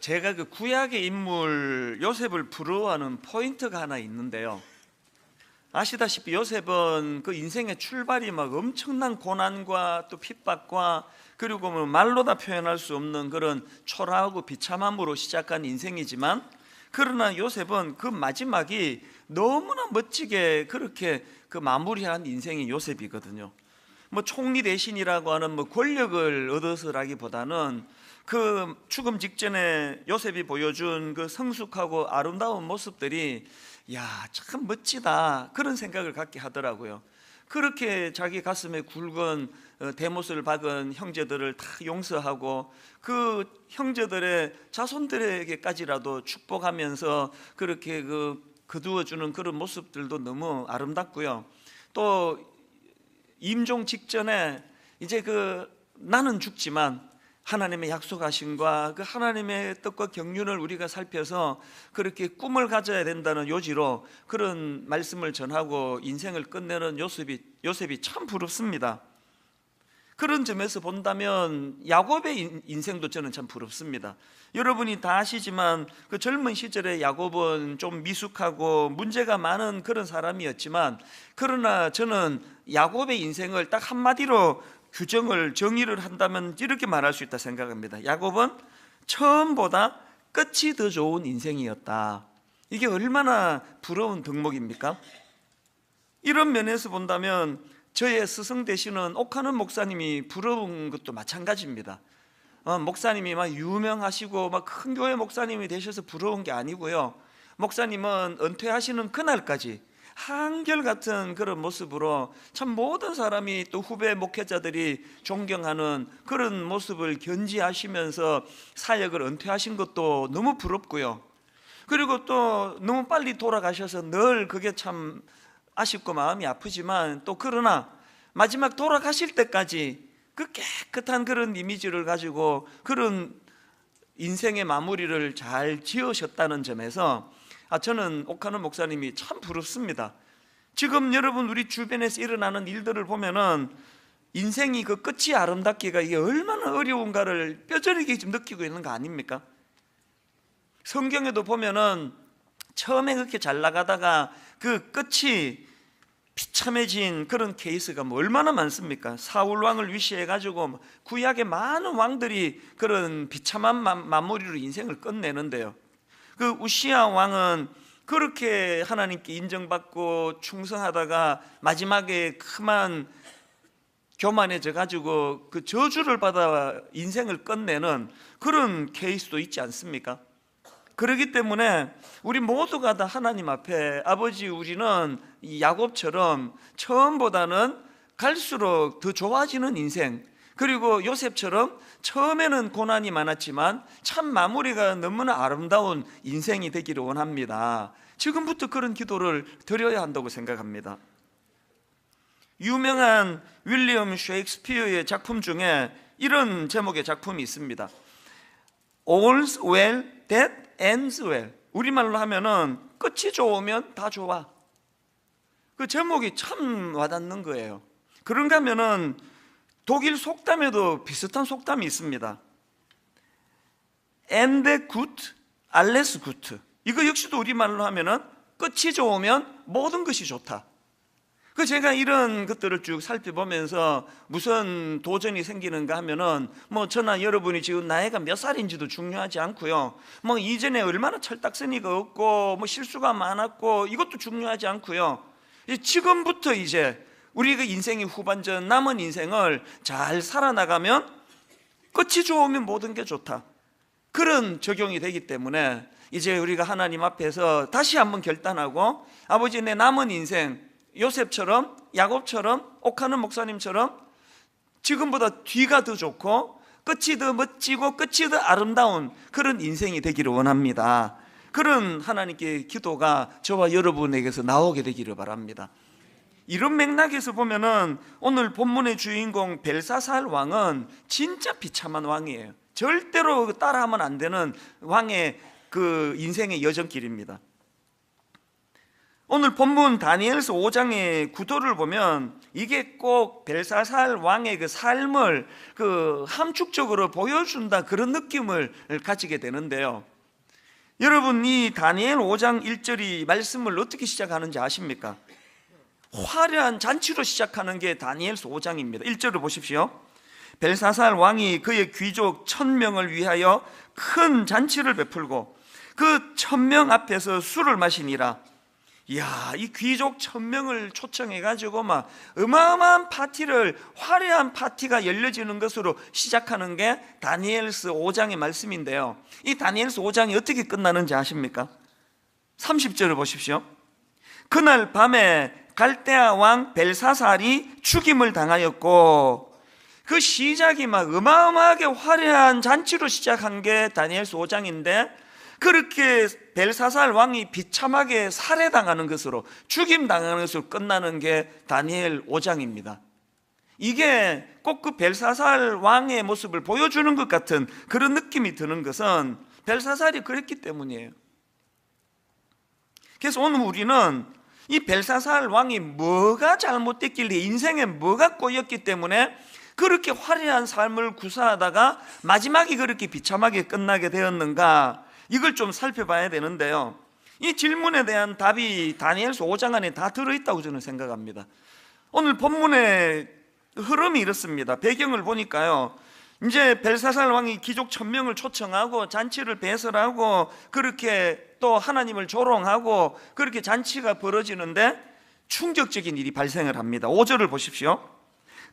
제가 그 구약의 인물 요셉을 부러워하는 포인트가 하나 있는데요. 아시다시피 요셉은 그 인생의 출발이 막 엄청난 고난과 또 핍박과 그리고 뭐 말로 다 표현할 수 없는 그런 초라하고 비참함으로 시작한 인생이지만, 그러나 요셉은 그 마지막이 너무나 멋지게 그렇게 그 마무리한 인생이 요셉이거든요. 뭐 총리 대신이라고 하는 뭐 권력을 얻어서라기보다는 그 죽음 직전에 요셉이 보여준 그 성숙하고 아름다운 모습들이 야, 참 멋지다 그런 생각을 갖게 하더라고요. 그렇게 자기 가슴에 굵은 대못을 박은 형제들을 다 용서하고 그 형제들의 자손들에게까지라도 축복하면서 그렇게 거두어주는 그런 모습들도 너무 아름답고요. 또 임종 직전에 이제 나는 죽지만 하나님의 약속하심과 그 하나님의 뜻과 경륜을 우리가 살펴서 그렇게 꿈을 가져야 된다는 요지로 그런 말씀을 전하고 인생을 끝내는 요셉이 참 부럽습니다. 그런 점에서 본다면 야곱의 인생도 저는 참 부럽습니다. 여러분이 다 아시지만 그 젊은 시절에 야곱은 좀 미숙하고 문제가 많은 그런 사람이었지만, 그러나 저는 야곱의 인생을 딱 한마디로 정의를 한다면 이렇게 말할 수 있다 생각합니다. 야곱은 처음보다 끝이 더 좋은 인생이었다. 이게 얼마나 부러운 덕목입니까? 이런 면에서 본다면 저의 스승 되시는 옥하는 목사님이 부러운 것도 마찬가지입니다. 목사님이 막 유명하시고 막 큰 교회 목사님이 되셔서 부러운 게 아니고요. 목사님은 은퇴하시는 그날까지 한결같은 그런 모습으로 참 모든 사람이 또 후배 목회자들이 존경하는 그런 모습을 견지하시면서 사역을 은퇴하신 것도 너무 부럽고요. 그리고 또 너무 빨리 돌아가셔서 늘 그게 참 아쉽고 마음이 아프지만, 또 그러나 마지막 돌아가실 때까지 그 깨끗한 그런 이미지를 가지고 그런 인생의 마무리를 잘 지으셨다는 점에서 저는 옥하는 목사님이 참 부럽습니다. 지금 여러분 우리 주변에서 일어나는 일들을 보면은 인생이 그 끝이 아름답기가 이게 얼마나 어려운가를 뼈저리게 지금 느끼고 있는 거 아닙니까? 성경에도 보면은 처음에 그렇게 잘 나가다가 그 끝이 비참해진 그런 케이스가 뭐 얼마나 많습니까? 사울 왕을 위시해 가지고 구약의 많은 왕들이 그런 비참한 마무리로 인생을 끝내는데요. 그 우시야 왕은 그렇게 하나님께 인정받고 충성하다가 마지막에 그만 교만해져 가지고 그 저주를 받아 인생을 끝내는 그런 케이스도 있지 않습니까? 그렇기 때문에 우리 모두가 다 하나님 앞에 아버지, 우리는 이 야곱처럼 처음보다는 갈수록 더 좋아지는 인생, 그리고 요셉처럼 처음에는 고난이 많았지만 참 마무리가 너무나 아름다운 인생이 되기를 원합니다. 지금부터 그런 기도를 드려야 한다고 생각합니다. 유명한 윌리엄 셰익스피어의 작품 중에 이런 제목의 작품이 있습니다. All's well that ends well. 우리말로 하면은 끝이 좋으면 다 좋아. 그 제목이 참 와닿는 거예요. 그런가 하면은 독일 속담에도 비슷한 속담이 있습니다. Ende gut, alles gut. 이거 역시도 우리말로 하면은 끝이 좋으면 모든 것이 좋다. 제가 이런 것들을 쭉 살펴보면서 무슨 도전이 생기는가 하면은 뭐 저나 여러분이 지금 나이가 몇 살인지도 중요하지 않고요. 뭐 이전에 얼마나 철딱서니가 없고 뭐 실수가 많았고 이것도 중요하지 않고요. 지금부터 이제 우리가 인생의 후반전 남은 인생을 잘 살아나가면 끝이 좋으면 모든 게 좋다. 그런 적용이 되기 때문에 이제 우리가 하나님 앞에서 다시 한번 결단하고 아버지, 내 남은 인생 요셉처럼, 야곱처럼, 옥하는 목사님처럼 지금보다 뒤가 더 좋고 끝이 더 멋지고 끝이 더 아름다운 그런 인생이 되기를 원합니다. 그런 하나님께 기도가 저와 여러분에게서 나오게 되기를 바랍니다. 이런 맥락에서 보면은 오늘 본문의 주인공 벨사살 왕은 진짜 비참한 왕이에요. 절대로 따라하면 안 되는 왕의 그 인생의 여정길입니다. 오늘 본문 다니엘서 5장의 구도를 보면 이게 꼭 벨사살 왕의 그 삶을 함축적으로 보여준다, 그런 느낌을 가지게 되는데요. 여러분, 이 다니엘 5장 1절이 말씀을 어떻게 시작하는지 아십니까? 화려한 잔치로 시작하는 게 다니엘서 5장입니다. 1절을 보십시오. 벨사살 왕이 그의 귀족 1000명을 위하여 큰 잔치를 베풀고 그 1000명 앞에서 술을 마시니라. 이야, 이 귀족 1000명을 초청해가지고 막 어마어마한 파티를, 화려한 파티가 열려지는 것으로 시작하는 게 다니엘서 5장의 말씀인데요. 이 다니엘서 5장이 어떻게 끝나는지 아십니까? 30절을 보십시오. 그날 밤에 갈대아 왕 벨사살이 죽임을 당하였고, 그 시작이 막 어마어마하게 화려한 잔치로 시작한 게 다니엘서 5장인데, 그렇게 벨사살 왕이 비참하게 살해당하는 것으로, 죽임당하는 것으로 끝나는 게 다니엘 5장입니다. 이게 꼭 그 벨사살 왕의 모습을 보여주는 것 같은 그런 느낌이 드는 것은 벨사살이 그랬기 때문이에요. 그래서 오늘 우리는 이 벨사살 왕이 뭐가 잘못됐길래, 인생에 뭐가 꼬였기 때문에 그렇게 화려한 삶을 구사하다가 마지막이 그렇게 비참하게 끝나게 되었는가, 이걸 좀 살펴봐야 되는데요. 이 질문에 대한 답이 다니엘서 5장 안에 다 들어있다고 저는 생각합니다. 오늘 본문의 흐름이 이렇습니다. 배경을 보니까요, 이제 벨사살 왕이 귀족 1000명을 초청하고 잔치를 배설하고 그렇게 또 하나님을 조롱하고 그렇게 잔치가 벌어지는데 충격적인 일이 발생을 합니다. 5절을 보십시오.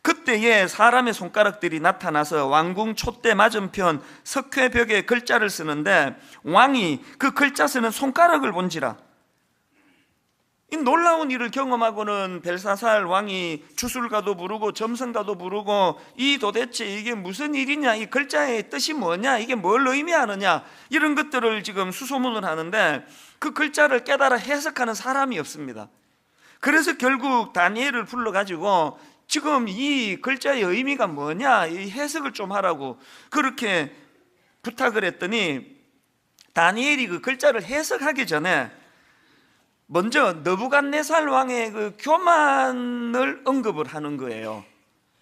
그때에 사람의 손가락들이 나타나서 왕궁 촛대 맞은편 석회벽에 글자를 쓰는데 왕이 그 글자 쓰는 손가락을 본지라. 이 놀라운 일을 경험하고는 벨사살 왕이 주술가도 부르고 점성가도 부르고, 이 도대체 이게 무슨 일이냐, 이 글자의 뜻이 뭐냐, 이게 뭘 의미하느냐, 이런 것들을 지금 수소문을 하는데 그 글자를 깨달아 해석하는 사람이 없습니다. 그래서 결국 다니엘을 불러가지고 지금 이 글자의 의미가 뭐냐, 이 해석을 좀 하라고 그렇게 부탁을 했더니, 다니엘이 그 글자를 해석하기 전에 먼저 느부갓네살 왕의 그 교만을 언급을 하는 거예요.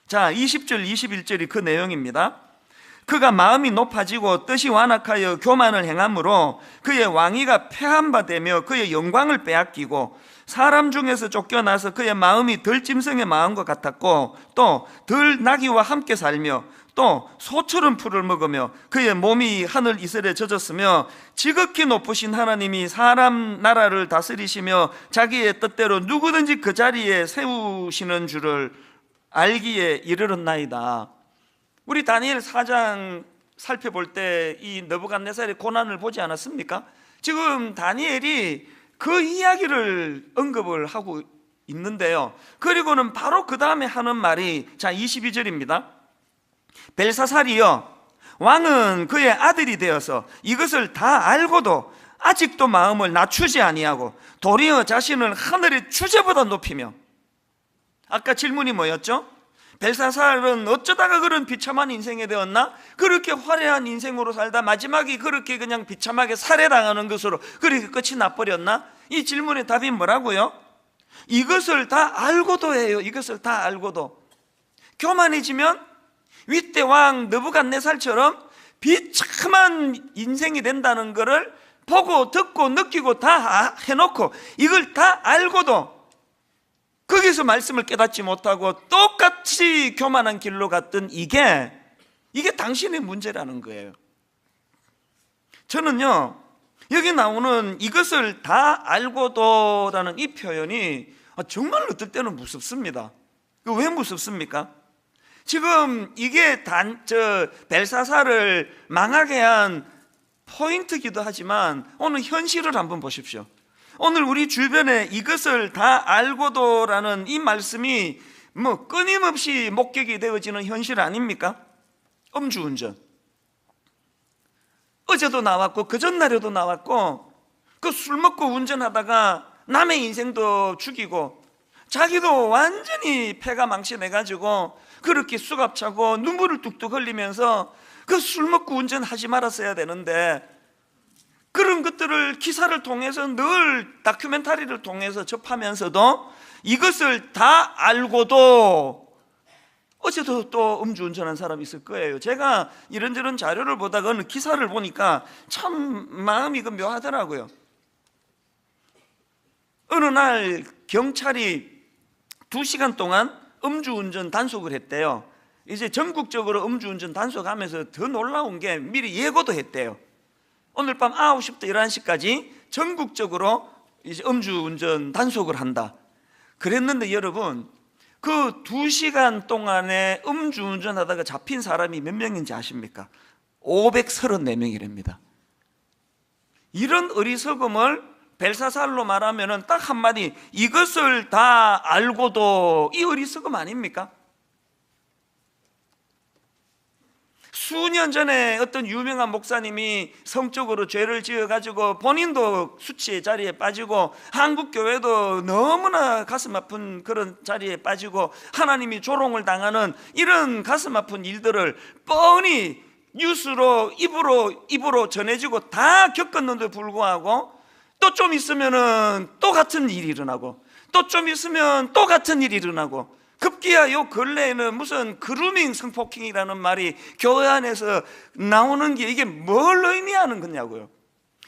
자, 20절 21절이 그 내용입니다. 그가 마음이 높아지고 뜻이 완악하여 교만을 행함으로 그의 왕위가 폐한 바 되며 그의 영광을 빼앗기고 사람 중에서 쫓겨나서 그의 마음이 들짐승의 마음과 같았고 또 들나귀와 함께 살며 또 소처럼 풀을 먹으며 그의 몸이 하늘 이슬에 젖었으며 지극히 높으신 하나님이 사람 나라를 다스리시며 자기의 뜻대로 누구든지 그 자리에 세우시는 줄을 알기에 이르렀나이다. 우리 다니엘 4장 살펴볼 때 이 느부갓네살의 고난을 보지 않았습니까? 지금 다니엘이 그 이야기를 언급을 하고 있는데요. 그리고는 바로 그 다음에 하는 말이, 자 22절입니다. 벨사살이여, 왕은 그의 아들이 되어서 이것을 다 알고도 아직도 마음을 낮추지 아니하고 도리어 자신을 하늘의 주제보다 높이며. 아까 질문이 뭐였죠? 벨사살은 어쩌다가 그런 비참한 인생이 되었나? 그렇게 화려한 인생으로 살다 마지막이 그렇게 그냥 비참하게 살해당하는 것으로 그렇게 끝이 나버렸나? 이 질문의 답이 뭐라고요? 이것을 다 알고도 해요. 이것을 다 알고도. 교만해지면 윗대 왕 느부갓네살처럼 비참한 인생이 된다는 것을 보고 듣고 느끼고 다 해놓고 이걸 다 알고도 거기서 말씀을 깨닫지 못하고 똑같이 교만한 길로 갔던 이게 당신의 문제라는 거예요. 저는요, 여기 나오는 이것을 다 알고도라는 이 표현이 정말 어떨 때는 무섭습니다. 왜 무섭습니까? 지금 이게 벨사살을 망하게 한 포인트기도 하지만 오늘 현실을 한번 보십시오. 오늘 우리 주변에 이것을 다 알고도라는 이 말씀이 끊임없이 목격이 되어지는 현실 아닙니까? 음주운전. 어제도 나왔고 그 전날에도 나왔고, 그 술 먹고 운전하다가 남의 인생도 죽이고 자기도 완전히 폐가 망신해가지고 그렇게 수갑차고 눈물을 뚝뚝 흘리면서 그 술 먹고 운전하지 말았어야 되는데 그런 것들을 기사를 통해서 늘 다큐멘터리를 통해서 접하면서도 이것을 다 알고도 어제도 또 음주운전한 사람이 있을 거예요. 제가 이런저런 자료를 보다가 어느 기사를 보니까 참 마음이 묘하더라고요. 어느 날 경찰이 2시간 동안 음주운전 단속을 했대요. 이제 전국적으로 음주운전 단속하면서 더 놀라운 게 미리 예고도 했대요. 오늘 밤 9시부터 11시까지 전국적으로 이제 음주운전 단속을 한다. 그랬는데 여러분, 그 2시간 동안에 음주운전 하다가 잡힌 사람이 몇 명인지 아십니까? 534명이랍니다. 이런 어리석음을 벨사살로 말하면 딱 한마디, 이것을 다 알고도, 이 어리석음 아닙니까? 수년 전에 어떤 유명한 목사님이 성적으로 죄를 지어가지고 본인도 수치의 자리에 빠지고 한국교회도 너무나 가슴 아픈 그런 자리에 빠지고 하나님이 조롱을 당하는 이런 가슴 아픈 일들을 뻔히 뉴스로 입으로 전해지고 다 겪었는데 불구하고 또 좀 있으면은 또 같은 일이 일어나고 또 좀 있으면 또 같은 일이 일어나고 급기야 요 근래에는 무슨 그루밍 성폭행이라는 말이 교회 안에서 나오는 게 이게 뭘 의미하는 거냐고요.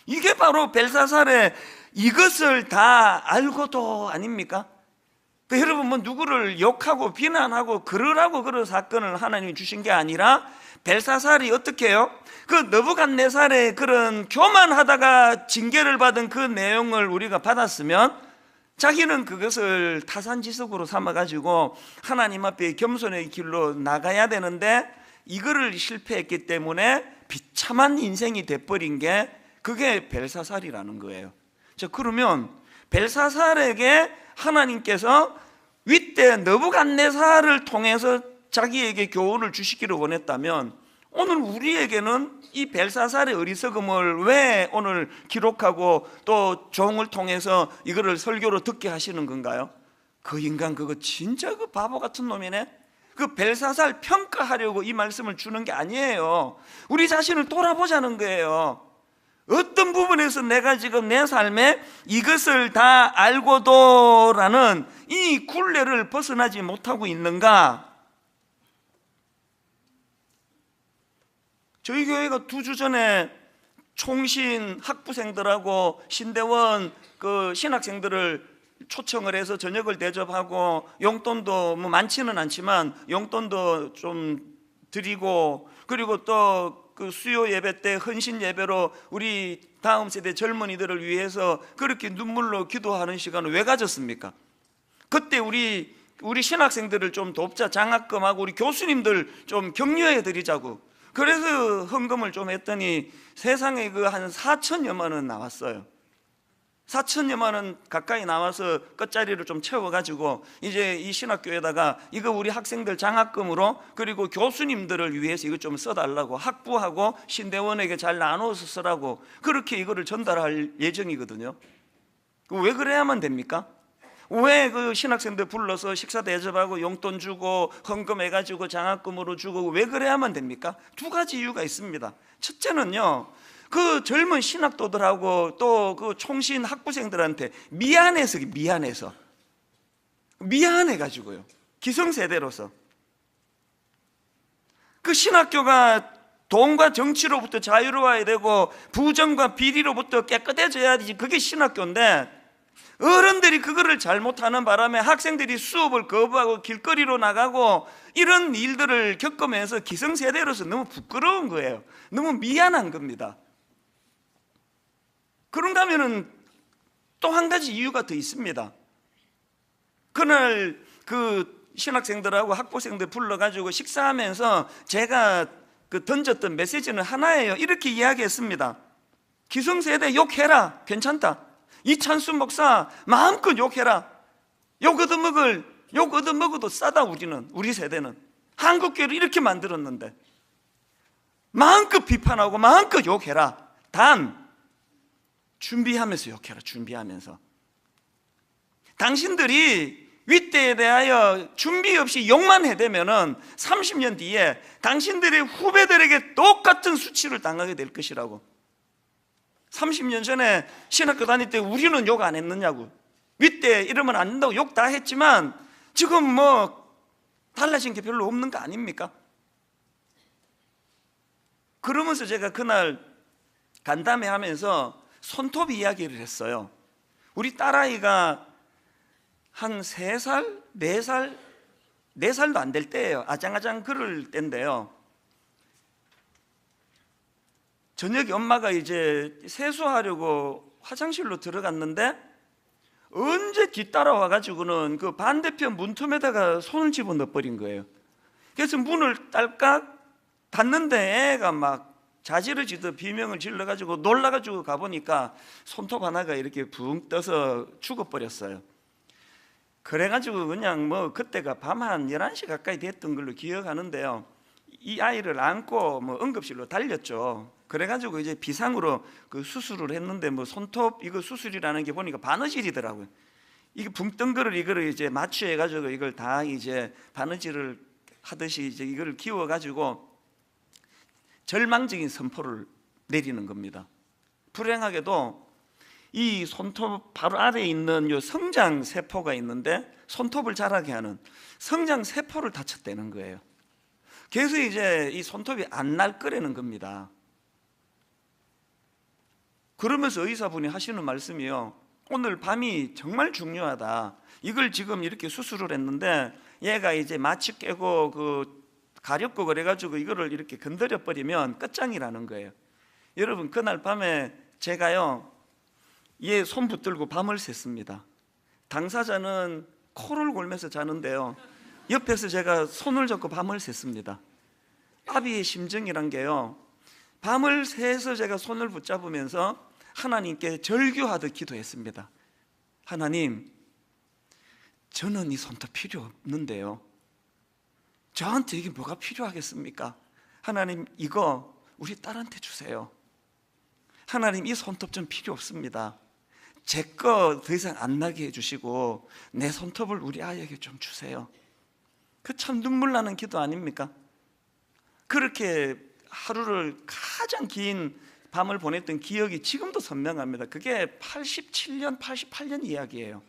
이게 바로 벨사살의 이것을 다 알고도 아닙니까? 여러분 뭐 누구를 욕하고 비난하고 그러라고 그런 사건을 하나님이 주신 게 아니라 벨사살이 어떻게 해요? 그 느부갓네살의 그런 교만하다가 징계를 받은 그 내용을 우리가 받았으면 자기는 그것을 타산지석으로 삼아가지고 하나님 앞에 겸손의 길로 나가야 되는데 이거를 실패했기 때문에 비참한 인생이 돼버린 게 그게 벨사살이라는 거예요. 자, 그러면 벨사살에게 하나님께서 윗대 느부갓네살을 통해서 자기에게 교훈을 주시기를 원했다면 오늘 우리에게는 이 벨사살의 어리석음을 왜 오늘 기록하고 또 종을 통해서 이거를 설교로 듣게 하시는 건가요? 그 인간 그거 진짜 그 바보 같은 놈이네. 그 벨사살 평가하려고 이 말씀을 주는 게 아니에요. 우리 자신을 돌아보자는 거예요. 어떤 부분에서 내가 지금 내 삶에 이것을 다 알고도라는 이 굴레를 벗어나지 못하고 있는가? 저희 교회가 2주 전에 총신 학부생들하고 신대원 그 신학생들을 초청을 해서 저녁을 대접하고 용돈도 뭐 많지는 않지만 용돈도 좀 드리고 그리고 또 그 수요 예배 때 헌신 예배로 우리 다음 세대 젊은이들을 위해서 그렇게 눈물로 기도하는 시간을 왜 가졌습니까? 그때 우리 신학생들을 좀 돕자, 장학금하고 우리 교수님들 좀 격려해 드리자고 그래서 헌금을 좀 했더니 세상에 그 한 4천여만 원 나왔어요. 4천여만 원 가까이 나와서 끝자리를 좀 채워가지고 이제 이 신학교에다가 이거 우리 학생들 장학금으로 그리고 교수님들을 위해서 이거 좀 써달라고 학부하고 신대원에게 잘 나눠서 쓰라고 그렇게 이거를 전달할 예정이거든요. 왜 그래야만 됩니까? 왜 그 신학생들 불러서 식사 대접하고 용돈 주고 헌금해가지고 장학금으로 주고 왜 그래야만 됩니까? 2가지 이유가 있습니다. 첫째는요, 그 젊은 신학도들하고 또 그 총신 학부생들한테 미안해가지고요. 기성세대로서 그 신학교가 돈과 정치로부터 자유로워야 되고 부정과 비리로부터 깨끗해져야지 그게 신학교인데 어른들이 그거를 잘못하는 바람에 학생들이 수업을 거부하고 길거리로 나가고 이런 일들을 겪으면서 기성세대로서 너무 부끄러운 거예요. 너무 미안한 겁니다. 그런가 하면은 또 한 가지 이유가 더 있습니다. 그날 그 신학생들하고 학부생들 불러가지고 식사하면서 제가 그 던졌던 메시지는 하나예요. 이렇게 이야기했습니다. 기성세대 욕해라. 괜찮다. 이찬수 목사 마음껏 욕해라. 욕 얻어먹어도 싸다. 우리 세대는 한국교회를 이렇게 만들었는데 마음껏 비판하고 마음껏 욕해라. 단 준비하면서 욕해라. 준비하면서 당신들이 윗대에 대하여 준비 없이 욕만 해대면은 30년 뒤에 당신들의 후배들에게 똑같은 수치를 당하게 될 것이라고. 30년 전에 신학교 다닐 때 우리는 욕 안 했느냐고, 윗대 이러면 안 된다고 욕 다 했지만 지금 뭐 달라진 게 별로 없는 거 아닙니까? 그러면서 제가 그날 간담회 하면서 손톱 이야기를 했어요. 우리 딸아이가 한 3살, 4살, 4살도 안 될 때예요. 아장아장 그럴 때인데요, 저녁에 엄마가 이제 세수하려고 화장실로 들어갔는데 언제 뒤따라와 가지고는 그 반대편 문틈에다가 손을 집어넣어 버린 거예요. 그래서 문을 딸깍 닫는데 애가 막 자지를 지듯 비명을 질러 가지고 놀라 가지고 가보니까 손톱 하나가 이렇게 붕 떠서 죽어버렸어요. 그래가지고 그냥 뭐 그때가 밤 한 11시 가까이 됐던 걸로 기억하는데요, 이 아이를 안고 뭐 응급실로 달렸죠. 그래가지고 이제 비상으로 그 수술을 했는데 뭐 손톱 이거 수술이라는 게 보니까 바느질이더라고요. 이게 붕 뜬 거를 이거를 이제 마취해가지고 이걸 다 이제 바느질을 하듯이 이제 이거를 기워가지고 절망적인 선포를 내리는 겁니다. 불행하게도 이 손톱 바로 아래에 있는 요 성장 세포가 있는데 손톱을 자라게 하는 성장 세포를 다쳤다는 거예요. 그래서 이제 이 손톱이 안 날 거라는 겁니다. 그러면서 의사분이 하시는 말씀이요, 오늘 밤이 정말 중요하다. 이걸 지금 이렇게 수술을 했는데 얘가 이제 마취 깨고 그 가렵고 그래가지고 이거를 이렇게 건드려 버리면 끝장이라는 거예요. 여러분, 그날 밤에 제가요 얘 손 붙들고 밤을 샜습니다. 당사자는 코를 골면서 자는데요, 옆에서 제가 손을 잡고 밤을 샜습니다. 아비의 심정이란 게요, 밤을 새서 제가 손을 붙잡으면서 하나님께 절규하듯 기도했습니다. 하나님, 저는 이 손톱 필요 없는데요, 저한테 이게 뭐가 필요하겠습니까? 하나님, 이거 우리 딸한테 주세요. 하나님, 이 손톱 좀 필요 없습니다. 제 거 더 이상 안 나게 해주시고 내 손톱을 우리 아이에게 좀 주세요. 그 참 눈물 나는 기도 아닙니까? 그렇게 하루를 가장 긴 밤을 보냈던 기억이 지금도 선명합니다. 그게 87년, 88년 이야기예요.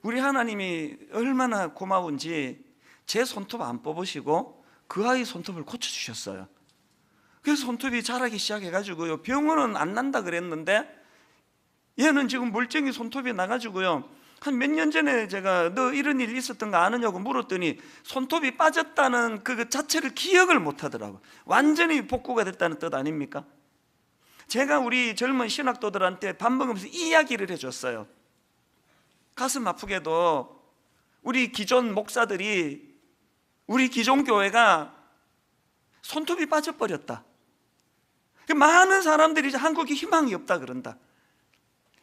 우리 하나님이 얼마나 고마운지 제 손톱 안 뽑으시고 그 아이 손톱을 고쳐주셨어요. 그래서 손톱이 자라기 시작해가지고요, 병원은 안 난다 그랬는데 얘는 지금 멀쩡히 손톱이 나가지고요, 한 몇 년 전에 제가 너 이런 일 있었던 거 아느냐고 물었더니 손톱이 빠졌다는 그 자체를 기억을 못 하더라고요. 완전히 복구가 됐다는 뜻 아닙니까? 제가 우리 젊은 신학도들한테 밥 먹으면서 이 이야기를 해줬어요. 가슴 아프게도 우리 기존 목사들이, 우리 기존 교회가 손톱이 빠져버렸다. 많은 사람들이 이제 한국에 희망이 없다 그런다.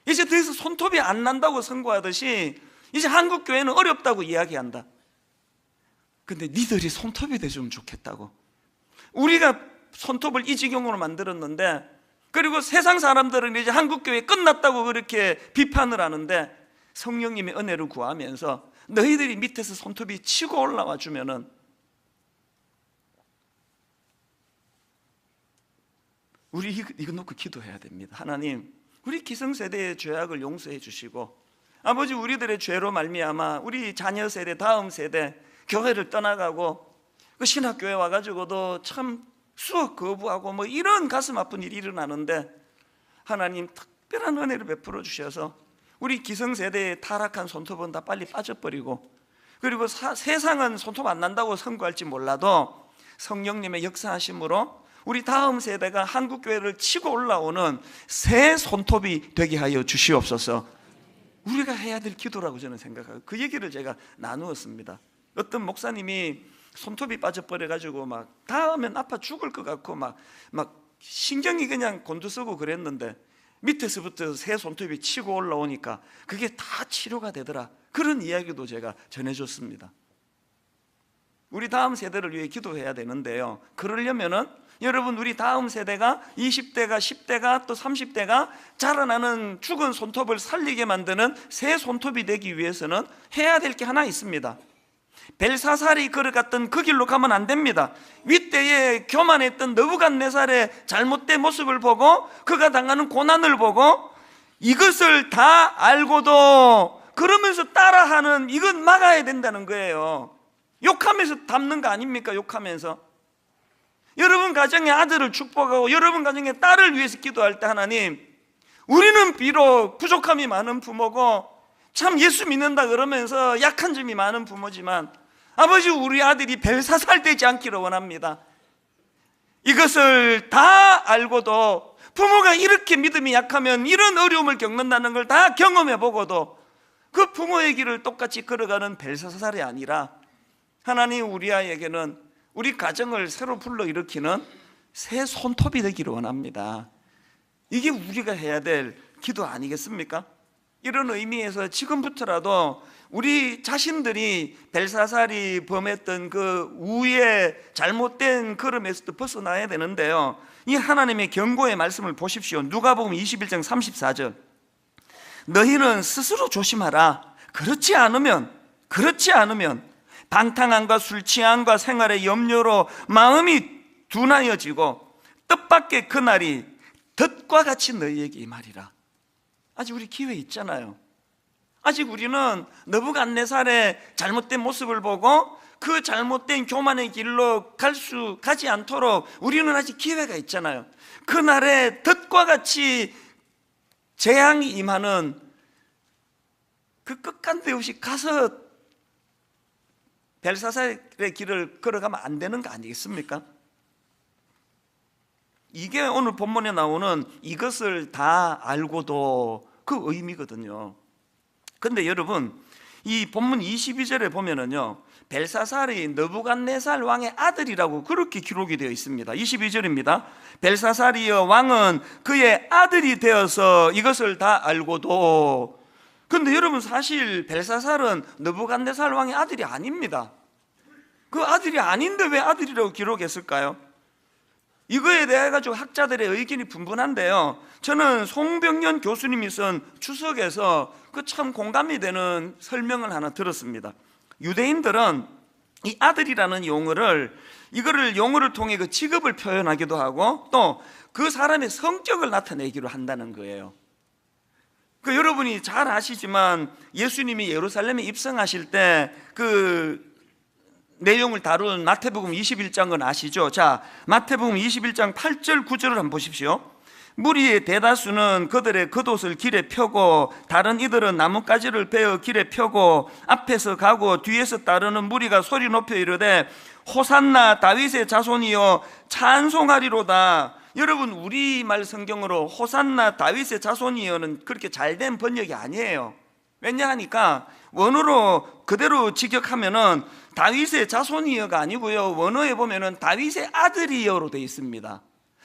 이제 더 이상 손톱이 안 난다고 선고하듯이 이제 한국 교회는 어렵다고 이야기한다. 근데 니들이 손톱이 되면 좋겠다고. 우리가 손톱을 이 지경으로 만들었는데, 그리고 세상 사람들은 이제 한국 교회 끝났다고 그렇게 비판을 하는데, 성령님의 은혜를 구하면서 너희들이 밑에서 손톱이 치고 올라와 주면은 우리 이거 놓고 기도해야 됩니다. 하나님, 우리 기성세대의 죄악을 용서해 주시고, 아버지, 우리들의 죄로 말미암아 우리 자녀 세대, 다음 세대 교회를 떠나가고 그 신학교에 와가지고도 참 수업 거부하고 뭐 이런 가슴 아픈 일이 일어나는데, 하나님 특별한 은혜를 베풀어 주셔서 우리 기성세대의 타락한 손톱은 다 빨리 빠져버리고, 그리고 세상은 손톱 안 난다고 선고할지 몰라도 성령님의 역사하심으로 우리 다음 세대가 한국교회를 치고 올라오는 새 손톱이 되게 하여 주시옵소서. 우리가 해야 될 기도라고 저는 생각하고, 그 얘기를 제가 나누었습니다. 어떤 목사님이 손톱이 빠져버려가지고 막 닿으면 아파 죽을 것 같고 막 신경이 그냥 곤두서고 그랬는데, 밑에서부터 새 손톱이 치고 올라오니까 그게 다 치료가 되더라. 그런 이야기도 제가 전해줬습니다. 우리 다음 세대를 위해 기도해야 되는데요, 그러려면은 여러분, 우리 다음 세대가 20대가 10대가 또 30대가 자라나는 죽은 손톱을 살리게 만드는 새 손톱이 되기 위해서는 해야 될 게 하나 있습니다. 벨사살이 걸어갔던 그 길로 가면 안 됩니다. 윗대에 교만했던 느부갓네살의 잘못된 모습을 보고 그가 당하는 고난을 보고 이것을 다 알고도 그러면서 따라하는, 이건 막아야 된다는 거예요. 욕하면서 담는 거 아닙니까? 욕하면서. 여러분 가정의 아들을 축복하고 여러분 가정의 딸을 위해서 기도할 때 하나님, 우리는 비록 부족함이 많은 부모고 참 예수 믿는다 그러면서 약한 점이 많은 부모지만 아버지, 우리 아들이 벨사살 되지 않기를 원합니다. 이것을 다 알고도 부모가 이렇게 믿음이 약하면 이런 어려움을 겪는다는 걸 다 경험해 보고도 그 부모의 길을 똑같이 걸어가는 벨사살이 아니라 하나님, 우리 아이에게는 우리 가정을 새로 불러일으키는 새 손톱이 되기를 원합니다. 이게 우리가 해야 될 기도 아니겠습니까? 이런 의미에서 지금부터라도 우리 자신들이 벨사살이 범했던 그 우의 잘못된 걸음에서도 벗어나야 되는데요, 이 하나님의 경고의 말씀을 보십시오. 누가복음 21장 34절. 너희는 스스로 조심하라. 그렇지 않으면 방탕함과 술 취함과 생활의 염려로 마음이 둔하여지고 뜻밖의 그날이 덫과 같이 너희에게 임하리라. 아직 우리 기회 있잖아요. 아직 우리는 느부갓네살의 잘못된 모습을 보고 그 잘못된 교만의 길로 가지 않도록 우리는 아직 기회가 있잖아요. 그날에 덫과 같이 재앙이 임하는 그 끝간데 없이 가서 벨사살의 길을 걸어가면 안 되는 거 아니겠습니까? 이게 오늘 본문에 나오는 이것을 다 알고도 그 의미거든요. 근데 여러분, 이 본문 22절에 보면은요, 벨사살이 느부갓네살 왕의 아들이라고 그렇게 기록이 되어 있습니다. 22절입니다. 벨사살이여 왕은 그의 아들이 되어서 이것을 다 알고도. 근데 여러분, 사실 벨사살은 느부갓네살 왕의 아들이 아닙니다. 그 아들이 아닌데 왜 아들이라고 기록했을까요? 이거에 대해 가지고 학자들의 의견이 분분한데요, 저는 송병년 교수님이 쓴 추석에서 그 참 공감이 되는 설명을 하나 들었습니다. 유대인들은 이 아들이라는 용어를 통해 그 직업을 표현하기도 하고 또 그 사람의 성격을 나타내기로 한다는 거예요. 그 여러분이 잘 아시지만 예수님이 예루살렘에 입성하실 때 그 내용을 다룬 마태복음 21장은 아시죠? 자, 마태복음 21장 8절 9절을 한번 보십시오. 무리의 대다수는 그들의 겉옷을 길에 펴고 다른 이들은 나뭇가지를 베어 길에 펴고 앞에서 가고 뒤에서 따르는 무리가 소리 높여 이르되 호산나 다윗의 자손이여 찬송하리로다. 여러분, 우리말 성경으로 호산나 다윗의 자손이여는 그렇게 잘된 번역이 아니에요. 왜냐하니까 원어로 그대로 직역하면은 다윗의 자손이여가 아니고요, 원어에 보면은 다윗의 아들이여로 되어 있습니다.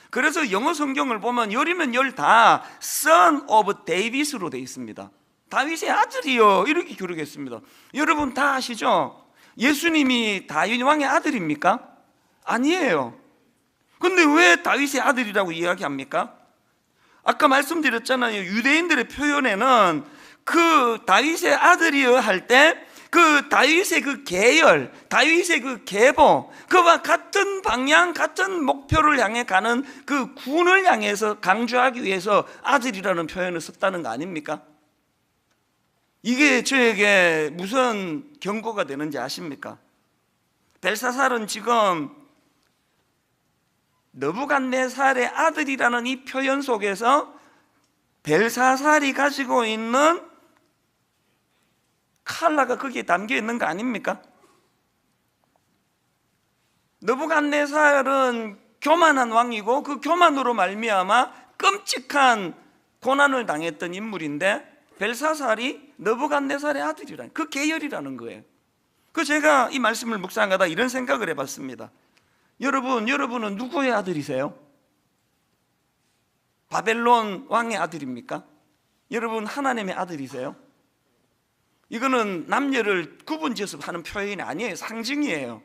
그래서 영어 성경을 보면 열이면 열 다 Son of David으로 되어 있습니다. 다윗의 아들이여 이렇게 기록했습니다. 여러분 다 아시죠? 예수님이 다윗 왕의 아들입니까? 아니에요. 근데 왜 다윗의 아들이라고 이야기합니까? 아까 말씀드렸잖아요. 유대인들의 표현에는 그 다윗의 아들이여 할 때 그 다윗의 그 계열, 다윗의 그 계보, 그와 같은 방향, 같은 목표를 향해 가는 그 군을 향해서 강조하기 위해서 아들이라는 표현을 썼다는 거 아닙니까? 이게 저에게 무슨 경고가 되는지 아십니까? 벨사살은 지금 느부갓네살의 아들이라는 이 표현 속에서 벨사살이 가지고 있는 칼라가 거기에 담겨 있는 거 아닙니까? 느부갓네살은 교만한 왕이고 그 교만으로 말미암아 끔찍한 고난을 당했던 인물인데 벨사살이 느부갓네살의 아들이라는 그 계열이라는 거예요. 그 제가 이 말씀을 묵상하다 이런 생각을 해봤습니다. 여러분은 누구의 아들이세요? 바벨론 왕의 아들입니까? 여러분 하나님의 아들이세요? 이거는 남녀를 구분지어서 하는 표현이 아니에요. 상징이에요.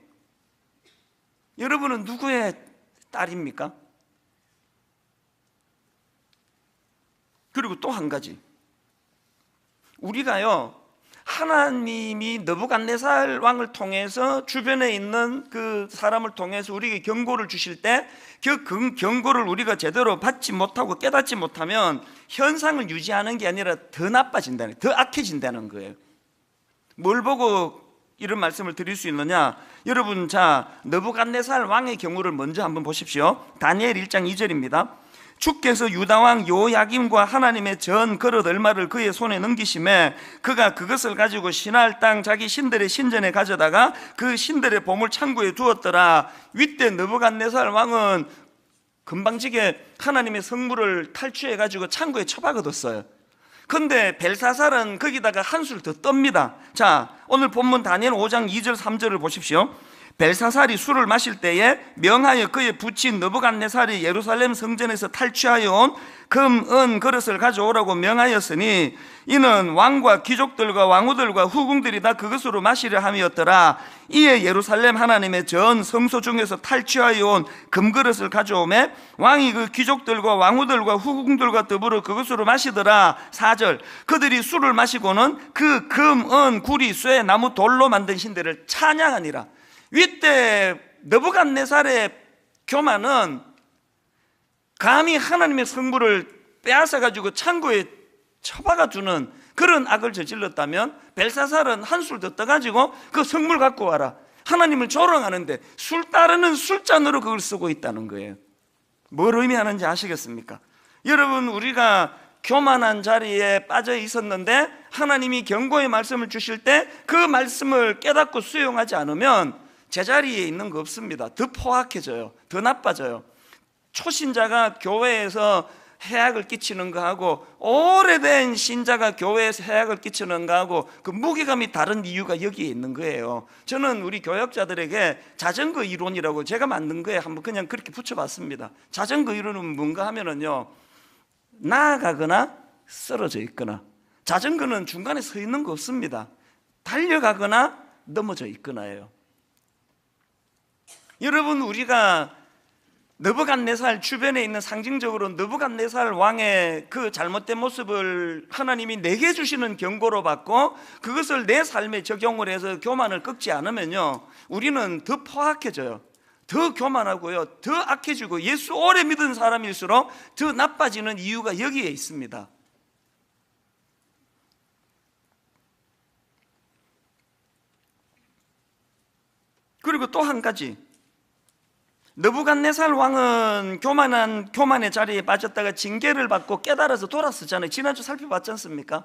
여러분은 누구의 딸입니까? 그리고 또 한 가지, 우리가요 하나님이 느부갓네살 왕을 통해서 주변에 있는 그 사람을 통해서 우리에게 경고를 주실 때 그 경고를 우리가 제대로 받지 못하고 깨닫지 못하면 현상을 유지하는 게 아니라 더 나빠진다는, 더 악해진다는 거예요. 뭘 보고 이런 말씀을 드릴 수 있느냐? 여러분, 자, 느부갓네살 왕의 경우를 먼저 한번 보십시오. 다니엘 1장 2절입니다. 주께서 유다왕 요야김과 하나님의 전 그릇 얼마를 그의 손에 넘기심에 그가 그것을 가지고 신할 땅 자기 신들의 신전에 가져다가 그 신들의 보물 창고에 두었더라. 윗대 느부갓네살 왕은 금방지게 하나님의 성물을 탈취해 가지고 창고에 처박아뒀어요. 근데 벨사살은 거기다가 한술 더 떱니다. 자, 오늘 본문 다니엘 5장 2절 3절을 보십시오. 벨사살이 술을 마실 때에 명하여 그의 부친 느부갓네살이 예루살렘 성전에서 탈취하여 온 금, 은 그릇을 가져오라고 명하였으니 이는 왕과 귀족들과 왕후들과 후궁들이 다 그것으로 마시려 함이었더라. 이에 예루살렘 하나님의 전 성소 중에서 탈취하여 온 금그릇을 가져오매 왕이 그 귀족들과 왕후들과 후궁들과 더불어 그것으로 마시더라. 4절, 그들이 술을 마시고는 그 금, 은, 구리, 쇠, 나무, 돌로 만든 신들을 찬양하니라. 윗대 느부갓네살의 교만은 감히 하나님의 성물을 빼앗아가지고 창고에 처박아두는 그런 악을 저질렀다면 벨사살은 한술 더 떠가지고 그 성물 갖고 와라, 하나님을 조롱하는데 술 따르는 술잔으로 그걸 쓰고 있다는 거예요. 뭘 의미하는지 아시겠습니까? 여러분, 우리가 교만한 자리에 빠져 있었는데 하나님이 경고의 말씀을 주실 때 그 말씀을 깨닫고 수용하지 않으면 제자리에 있는 거 없습니다. 더 포악해져요. 더 나빠져요. 초신자가 교회에서 해악을 끼치는 거하고 오래된 신자가 교회에서 해악을 끼치는 거하고 그 무게감이 다른 이유가 여기에 있는 거예요. 저는 우리 교역자들에게 자전거 이론이라고 제가 만든 거에 한번 그냥 그렇게 붙여봤습니다. 자전거 이론은 뭔가 하면은요, 나아가거나 쓰러져 있거나, 자전거는 중간에 서 있는 거 없습니다. 달려가거나 넘어져 있거나예요. 여러분, 우리가 느부갓네살 주변에 있는 상징적으로 느부갓네살 왕의 그 잘못된 모습을 하나님이 내게 주시는 경고로 받고 그것을 내 삶에 적용을 해서 교만을 꺾지 않으면요, 우리는 더 포악해져요. 더 교만하고요, 더 악해지고 예수 오래 믿은 사람일수록 더 나빠지는 이유가 여기에 있습니다. 그리고 또 한 가지, 느부갓네살 왕은 교만의 자리에 빠졌다가 징계를 받고 깨달아서 돌아섰잖아요. 지난주 살펴봤지 않습니까?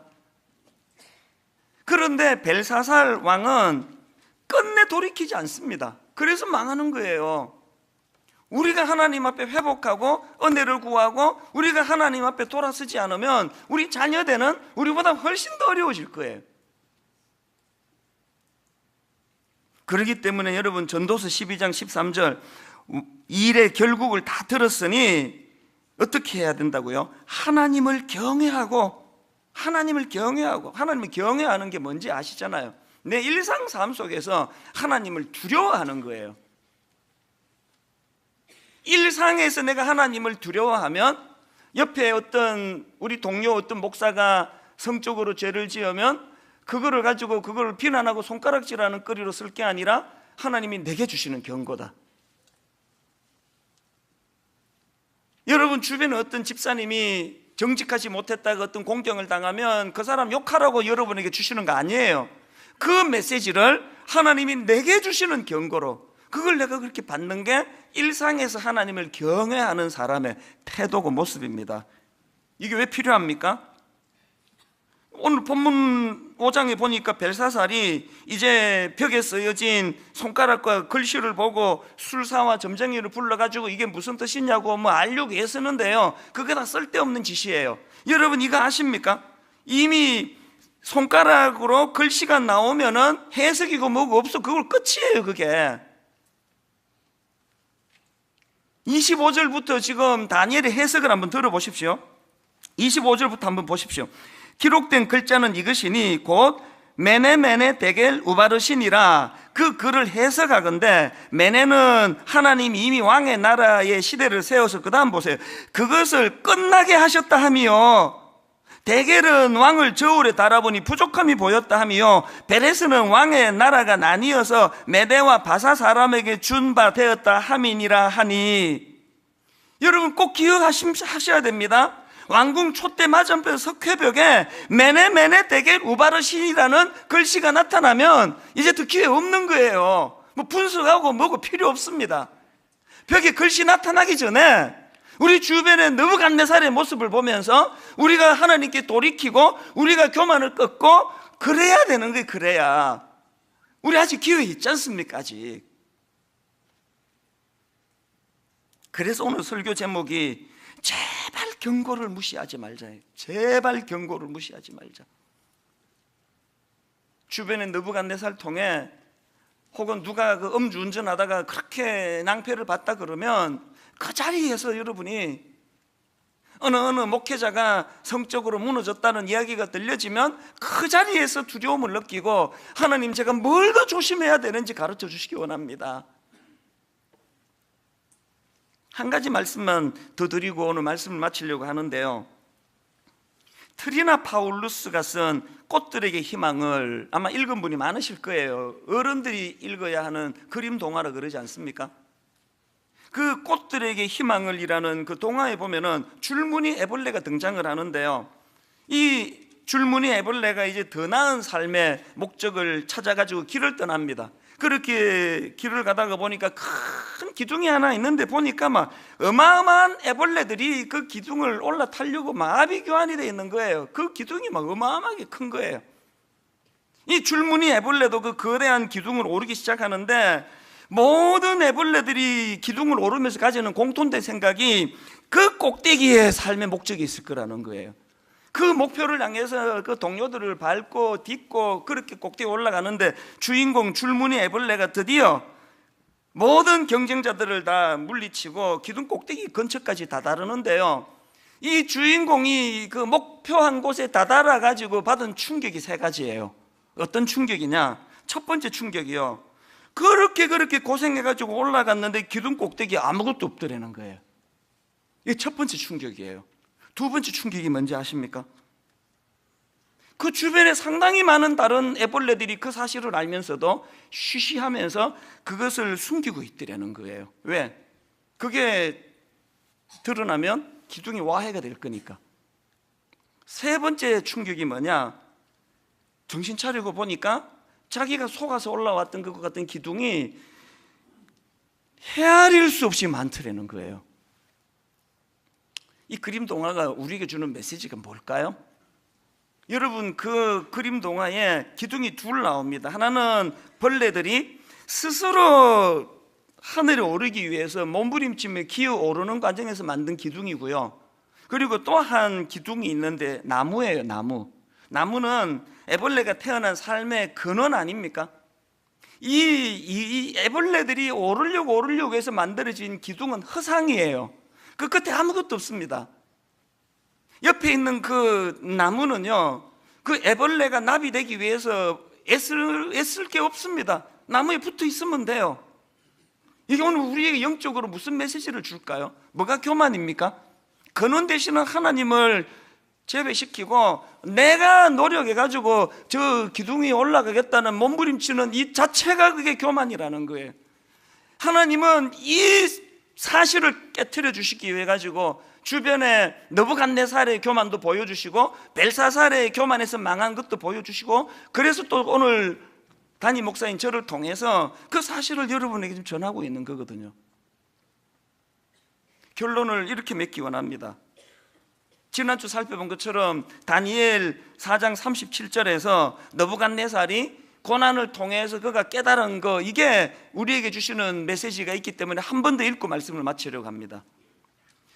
그런데 벨사살 왕은 끝내 돌이키지 않습니다. 그래서 망하는 거예요. 우리가 하나님 앞에 회복하고 은혜를 구하고 우리가 하나님 앞에 돌아서지 않으면 우리 자녀들은 우리보다 훨씬 더 어려워질 거예요. 그렇기 때문에 여러분, 전도서 12장 13절, 일의 결국을 다 들었으니 어떻게 해야 된다고요? 하나님을 경외하고, 하나님을 경외하는 게 뭔지 아시잖아요. 내 일상 삶 속에서 하나님을 두려워하는 거예요. 일상에서 내가 하나님을 두려워하면 옆에 어떤 우리 동료 어떤 목사가 성적으로 죄를 지으면 그거를 가지고 그걸 비난하고 손가락질하는 거리로 쓸 게 아니라 하나님이 내게 주시는 경고다. 여러분, 주변에 어떤 집사님이 정직하지 못했다가 어떤 공경을 당하면 그 사람 욕하라고 여러분에게 주시는 거 아니에요. 그 메시지를 하나님이 내게 주시는 경고로, 그걸 내가 그렇게 받는 게 일상에서 하나님을 경외하는 사람의 태도고 모습입니다. 이게 왜 필요합니까? 오늘 본문 5장에 보니까 벨사살이 이제 벽에 쓰여진 손가락과 글씨를 보고 술사와 점쟁이를 불러가지고 이게 무슨 뜻이냐고 알려고 애쓰는데요, 그게 다 쓸데없는 짓이에요. 여러분, 이거 아십니까? 이미 손가락으로 글씨가 나오면은 해석이고 뭐고 없어. 그걸 끝이에요. 그게 25절부터 지금 다니엘의 해석을 한번 들어보십시오. 25절부터 한번 보십시오. 기록된 글자는 이것이니 곧 메네 데겔 우바르신이라. 그 글을 해석하건대 메네는 하나님이 이미 왕의 나라의 시대를 세워서 그 다음 보세요. 그것을 끝나게 하셨다 하며 데겔은 왕을 저울에 달아보니 부족함이 보였다 하며 베레스는 왕의 나라가 나뉘어서 메대와 바사 사람에게 준 바 되었다 함이니라 하니. 여러분 꼭 기억하셔야 됩니다. 왕궁 촛대 맞은편 석회벽에 메네 데겔 우바르신이라는 글씨가 나타나면 이제 더 기회 없는 거예요. 뭐 분석하고 뭐고 필요 없습니다. 벽에 글씨 나타나기 전에 우리 주변의 느부갓네살의 모습을 보면서 우리가 하나님께 돌이키고 우리가 교만을 꺾고 그래야 되는 거예요. 그래야. 우리 아직 기회 있지 않습니까? 아직. 그래서 오늘 설교 제목이 제발 경고를 무시하지 말자예요. 제발 경고를 무시하지 말자. 주변의 느부갓네살 통해 혹은 누가 그 음주운전하다가 그렇게 낭패를 봤다 그러면 그 자리에서 여러분이 어느 목회자가 성적으로 무너졌다는 이야기가 들려지면 그 자리에서 두려움을 느끼고 하나님 제가 뭘 더 조심해야 되는지 가르쳐 주시기 원합니다. 한 가지 말씀만 더 드리고 오늘 말씀을 마치려고 하는데요, 트리나 파울루스가 쓴 꽃들에게 희망을 아마 읽은 분이 많으실 거예요. 어른들이 읽어야 하는 그림 동화라 그러지 않습니까? 그 꽃들에게 희망을이라는 그 동화에 보면은 줄무늬 애벌레가 등장을 하는데요, 이 줄무늬 애벌레가 이제 더 나은 삶의 목적을 찾아가지고 길을 떠납니다. 그렇게 길을 가다가 보니까 큰 기둥이 하나 있는데 보니까 막 어마어마한 애벌레들이 그 기둥을 올라타려고 마비교환이 되어 있는 거예요. 그 기둥이 막 어마어마하게 큰 거예요. 이 줄무늬 애벌레도 그 거대한 기둥을 오르기 시작하는데 모든 애벌레들이 기둥을 오르면서 가지는 공통된 생각이 그 꼭대기에 삶의 목적이 있을 거라는 거예요. 그 목표를 향해서 그 동료들을 밟고 딛고 그렇게 꼭대기에 올라가는데 주인공 줄무늬 애벌레가 드디어 모든 경쟁자들을 다 물리치고 기둥 꼭대기 근처까지 다다르는데요, 이 주인공이 그 목표한 곳에 다다라 가지고 받은 충격이 세 가지예요. 어떤 충격이냐? 첫 번째 충격이요, 그렇게 고생해가지고 올라갔는데 기둥 꼭대기에 아무것도 없더라는 거예요. 이게 첫 번째 충격이에요. 두 번째 충격이 뭔지 아십니까? 그 주변에 상당히 많은 다른 애벌레들이 그 사실을 알면서도 쉬쉬하면서 그것을 숨기고 있더라는 거예요. 왜? 그게 드러나면 기둥이 와해가 될 거니까. 세 번째 충격이 뭐냐? 정신 차리고 보니까 자기가 속아서 올라왔던 것 같은 기둥이 헤아릴 수 없이 많더라는 거예요. 이 그림 동화가 우리에게 주는 메시지가 뭘까요? 여러분, 그 그림 동화에 기둥이 둘 나옵니다. 하나는 벌레들이 스스로 하늘에 오르기 위해서 몸부림치며 기어 오르는 과정에서 만든 기둥이고요, 그리고 또 한 기둥이 있는데 나무예요. 나무는 애벌레가 태어난 삶의 근원 아닙니까? 이 애벌레들이 오르려고 해서 만들어진 기둥은 허상이에요. 그 끝에 아무것도 없습니다. 옆에 있는 그 나무는요, 그 애벌레가 나비 되기 위해서 애쓸 게 없습니다. 나무에 붙어 있으면 돼요. 이게 오늘 우리에게 영적으로 무슨 메시지를 줄까요? 뭐가 교만입니까? 근원 되시는 하나님을 제외시키고 내가 노력해가지고 저 기둥이 올라가겠다는 몸부림치는 이 자체가 그게 교만이라는 거예요. 하나님은 이 사실을 깨트려 주시기 위해 가지고 주변에 느부갓네살의 교만도 보여주시고 벨사살의 교만에서 망한 것도 보여주시고, 그래서 또 오늘 담임 목사인 저를 통해서 그 사실을 여러분에게 좀 전하고 있는 거거든요. 결론을 이렇게 맺기 원합니다. 지난주 살펴본 것처럼 다니엘 4장 37절에서 느부갓네살이 고난을 통해서 그가 깨달은 거, 이게 우리에게 주시는 메시지가 있기 때문에 한 번 더 읽고 말씀을 마치려고 합니다.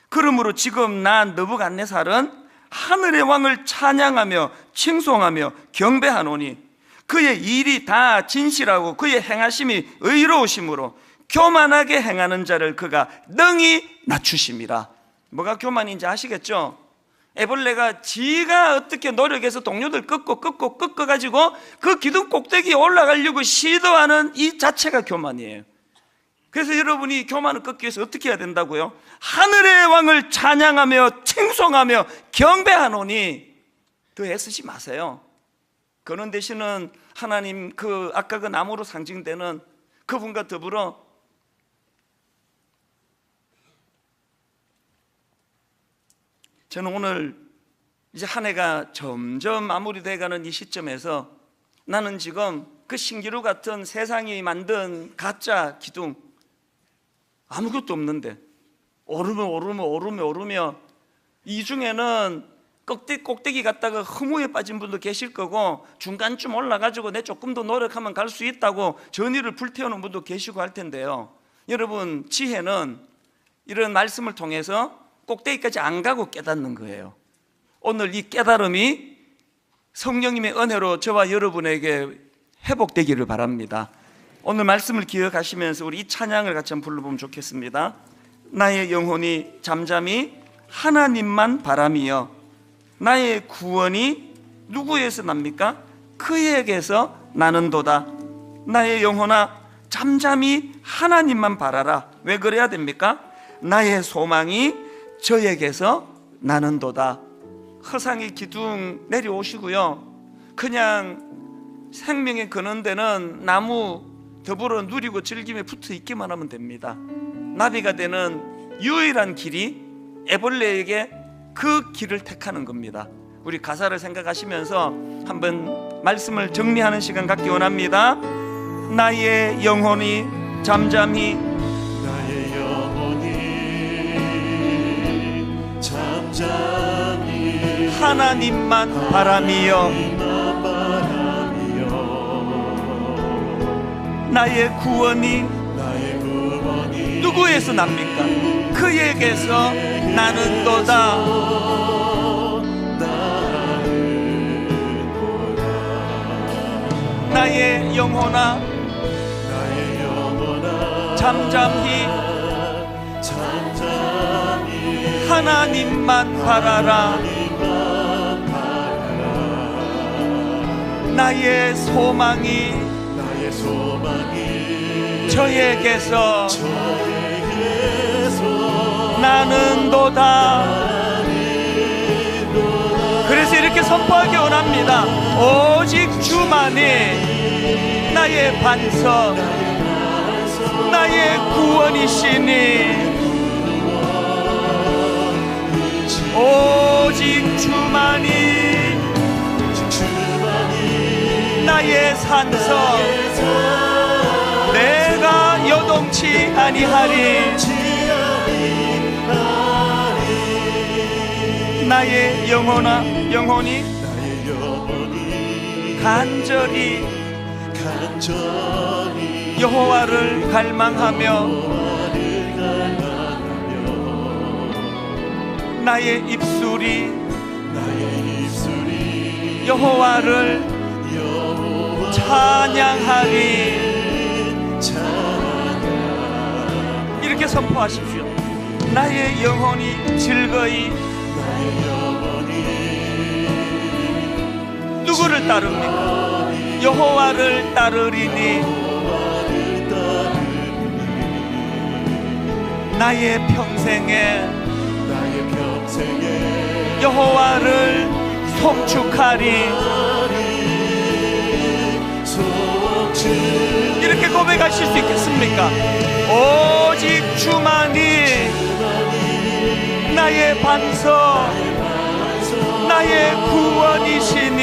그러므로 지금 나 느부갓네살은 하늘의 왕을 찬양하며 칭송하며 경배하노니 그의 일이 다 진실하고 그의 행하심이 의로우심으로 교만하게 행하는 자를 그가 능히 낮추심이라. 뭐가 교만인지 아시겠죠? 애벌레가 지가 어떻게 노력해서 동료들 꺾어가지고 그 기둥 꼭대기에 올라가려고 시도하는 이 자체가 교만이에요. 그래서 여러분이 교만을 꺾기 위해서 어떻게 해야 된다고요? 하늘의 왕을 찬양하며 칭송하며 경배하노니, 더 애쓰지 마세요. 그런 대신은 하나님 그 아까 그 나무로 상징되는 그분과 더불어 저는 오늘 이제 한 해가 점점 마무리돼가는 이 시점에서 나는 지금 그 신기루 같은 세상이 만든 가짜 기둥 아무것도 없는데 오르며 이 중에는 꼭대기 갔다가 허무에 빠진 분도 계실 거고 중간쯤 올라가지고 내 조금 더 노력하면 갈 수 있다고 전의를 불태우는 분도 계시고 할 텐데요. 여러분, 지혜는 이런 말씀을 통해서 꼭대기까지 안 가고 깨닫는 거예요. 오늘 이 깨달음이 성령님의 은혜로 저와 여러분에게 회복되기를 바랍니다. 오늘 말씀을 기억하시면서 우리 이 찬양을 같이 한번 불러보면 좋겠습니다. 나의 영혼이 잠잠히 하나님만 바라미여 나의 구원이 누구에서 납니까? 그에게서 나는도다. 나의 영혼아 잠잠히 하나님만 바라라. 왜 그래야 됩니까? 나의 소망이 저에게서 나는도다. 허상의 기둥 내려오시고요, 그냥 생명의 근원 되는 나무 더불어 누리고 즐김에 붙어 있기만 하면 됩니다. 나비가 되는 유일한 길이 애벌레에게 그 길을 택하는 겁니다. 우리 가사를 생각하시면서 한번 말씀을 정리하는 시간 갖기 원합니다. 나의 영혼이 잠잠히 나의 영혼이 잠잠히 하나님만 바라미여 나의 구원이 누구에서 납니까? 그에게서 나는도다. 나의 영혼아 잠잠히 하나님만 바라라. 나의 소망이 저에게서 나는도다. 그래서 이렇게 선포하기 원합니다. 오직 주만이 나의 반석, 나의 구원이시니 오직 주만이 나의 산성, 내가 요동치 아니하리. 나의 영혼이 간절히 여호와를 갈망하며 나의 입술이 여호와를 찬양하리. 이렇게 선포하십시오. 나의 영혼이 즐거이 누구를 따릅니까? 여호와를 따르리니 나의 평생에 여호와를 송축하리. 이렇게 고백하실 수 있겠습니까? 오직 주만이 나의 반석, 나의 구원이시니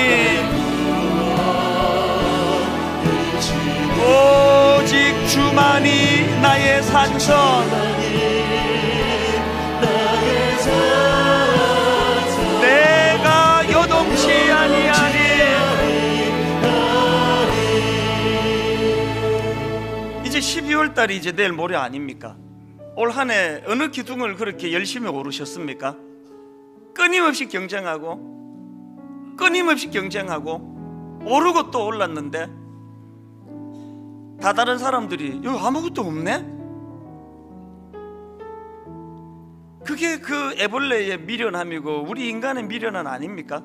오직 주만이 나의 산성, 내가 요동치 아니하니. 이제 12월 달이 이제 내일 모레 아닙니까? 올 한 해 어느 기둥을 그렇게 열심히 오르셨습니까? 끊임없이 경쟁하고 오르고 또 올랐는데 다른 사람들이 여기 아무것도 없네? 그게 그 애벌레의 미련함이고 우리 인간의 미련은 아닙니까?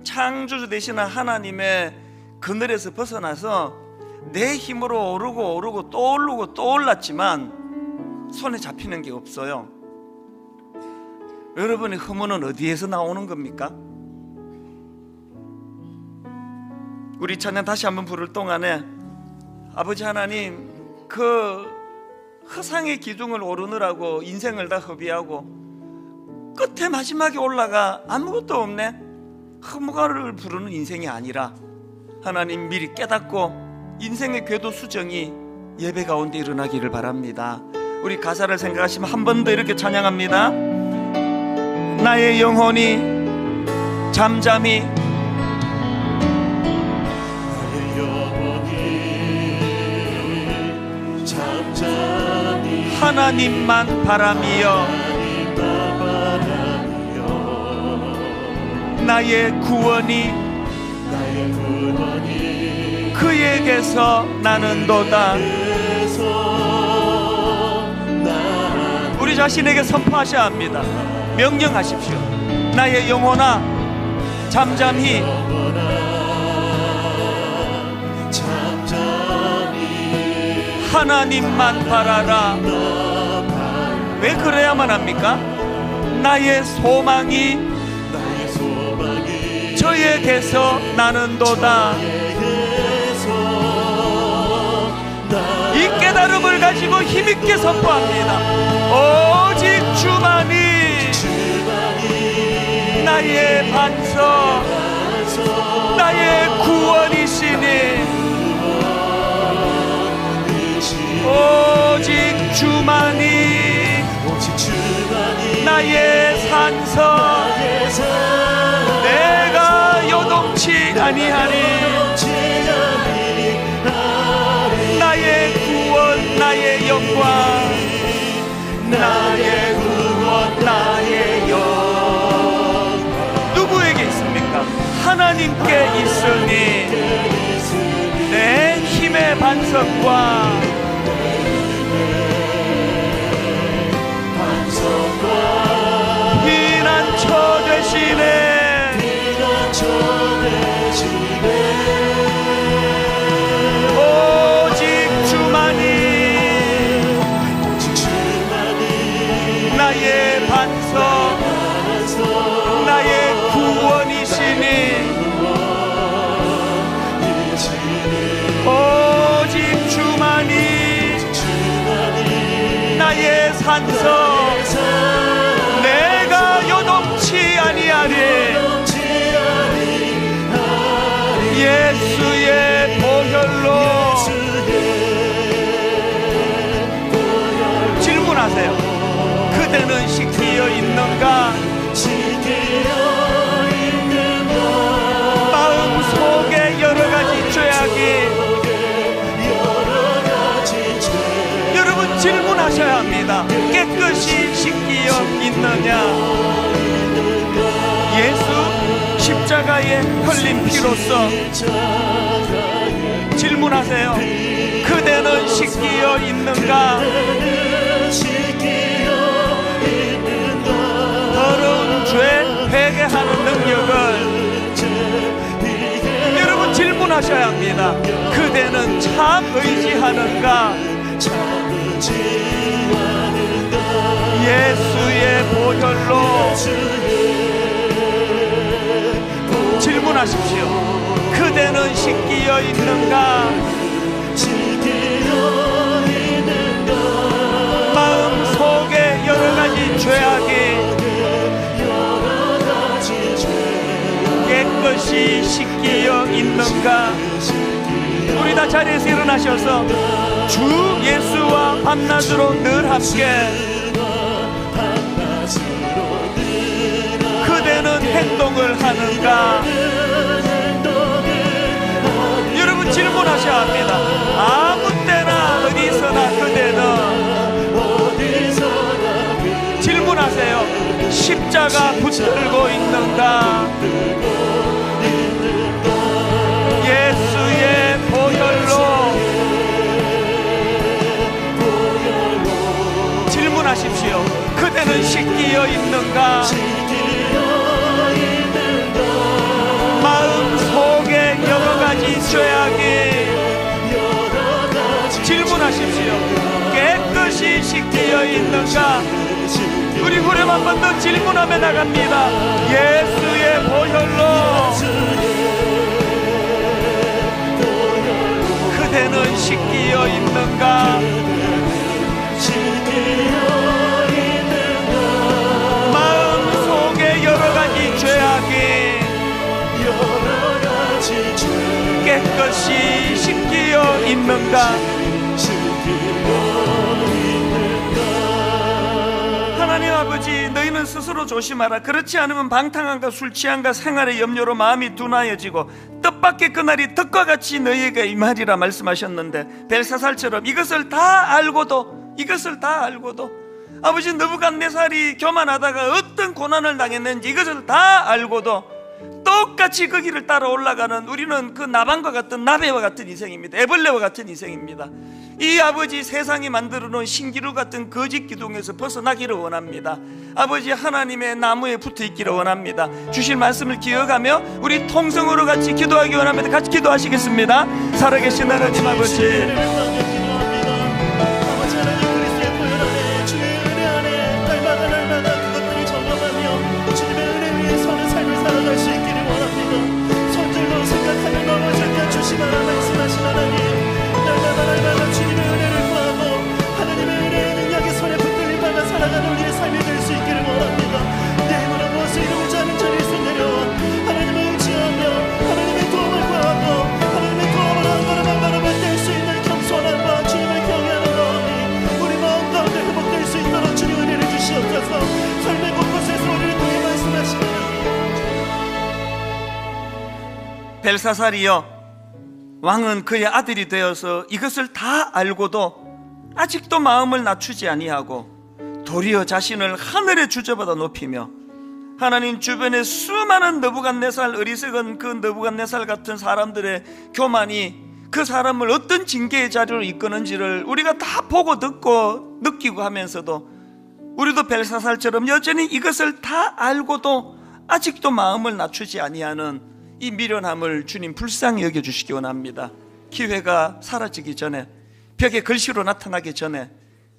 창조주 되시는 하나님의 그늘에서 벗어나서 내 힘으로 오르고 또 오르고 또 올랐지만 손에 잡히는 게 없어요. 여러분의 허물은 어디에서 나오는 겁니까? 우리 찬양 다시 한번 부를 동안에 아버지 하나님, 그 허상의 기둥을 오르느라고 인생을 다 허비하고 끝에 마지막에 올라가 아무것도 없네, 허무가를 부르는 인생이 아니라 하나님 미리 깨닫고 인생의 궤도 수정이 예배 가운데 일어나기를 바랍니다. 우리 가사를 생각하시면 한 번 더 이렇게 찬양합니다. 나의 영혼이 잠잠히 하나님만 바라며 나의 구원이 그에게서 나는도다. 우리 자신에게 선포하셔야 합니다. 명령하십시오. 나의 영혼아 잠잠히 하나님만 바라라. 왜 그래야만 합니까? 나의 소망이 저에게서 나는도다. 이 깨달음을 가지고 힘있게 선포합니다. 오직 주만이 나의 반석, 나의 구원이시니 오직 주만이 나의 산성, 내가 요동치 아니하리. 나의 구원, 나의 영광, 나의 구원, 나의 영광 누구에게 있습니까? 하나님께 있으니 내 힘의 반석과 피난처 되시네. 오직 주만이 나의 반석, 나의 구원이시니 오직 주만이 나의 산성, 내가 요동치 아니하리. 예수의 보혈로 질문하세요. 그대는 씻기어 있는가? 마음속에 여러가지 죄악이, 여러분 질문하셔야 합니다. 깨끗이 씻기어 있느냐? 예수 십자가에 흘린 피로써 질문하세요. 그대는 씻기어 있는가? 더러운 죄 회개하는 능력을 여러분 질문하셔야 합니다. 그대는 참 의지하는가? 예수의 보혈로 질문하십시오. 그대는 씻기어 있는가? 마음속에 여러가지 죄악이 깨끗이 씻기어 있는가? 우리 다 자리에서 일어나셔서 주 예수와 밤낮으로 늘 함께 그대는 행동을 하는가? 여러분 질문하셔야 합니다. 아무 때나 어디서나 그대는 질문하세요. 십자가 붙들고 있는가? 예수의 보혈로 질문하십시오. 그대는 씻기어 있는가? 마음속에 여러가지 죄악이 질문하십시오. 깨끗이 씻기어 있는가? 우리 후렴 한 번 더 질문하며 나갑니다. 예수의 보혈로 씻기어 있는가? 마음 속에 여러 가지 죄악이 깨끗이 씻기어 있는가? 하나님 아버지, 너희는 스스로 조심하라. 그렇지 않으면 방탕함과 술 취함과 생활의 염려로 마음이 둔하여지고 뜻밖의 그날이 덕과 같이 너희에게 임하리라 말씀하셨는데, 벨사살처럼 이것을 다 알고도 아버지 느부갓네살이 교만하다가 어떤 고난을 당했는지 이것을 다 알고도 똑같이 그 길을 따라 올라가는 우리는 그 나반과 같은 나베와 같은 인생입니다. 애벌레와 같은 인생입니다. 이 아버지 세상이 만들어 놓은 신기루 같은 거짓 기둥에서 벗어나기를 원합니다. 아버지 하나님의 나무에 붙어 있기를 원합니다. 주실 말씀을 기억하며 우리 통성으로 같이 기도하기 원합니다. 같이 기도하시겠습니다. 살아계신 하나님 아버지, 벨사살이여, 왕은 그의 아들이 되어서 이것을 다 알고도 아직도 마음을 낮추지 아니하고 도리어 자신을 하늘의 주저보다 높이며, 하나님 주변에 수많은 느부갓네살, 어리석은 그 느부갓네살 같은 사람들의 교만이 그 사람을 어떤 징계의 자리로 이끄는지를 우리가 다 보고 듣고 느끼고 하면서도 우리도 벨사살처럼 여전히 이것을 다 알고도 아직도 마음을 낮추지 아니하는 이 미련함을 주님 불쌍히 여겨주시기 원합니다. 기회가 사라지기 전에, 벽에 글씨로 나타나기 전에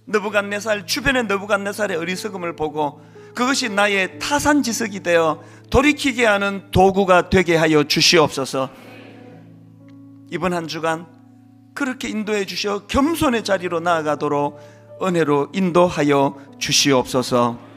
느부갓네살, 주변의 느부갓네살의 어리석음을 보고 그것이 나의 타산지석이 되어 돌이키게 하는 도구가 되게 하여 주시옵소서. 이번 한 주간 그렇게 인도해 주셔 겸손의 자리로 나아가도록 은혜로 인도하여 주시옵소서.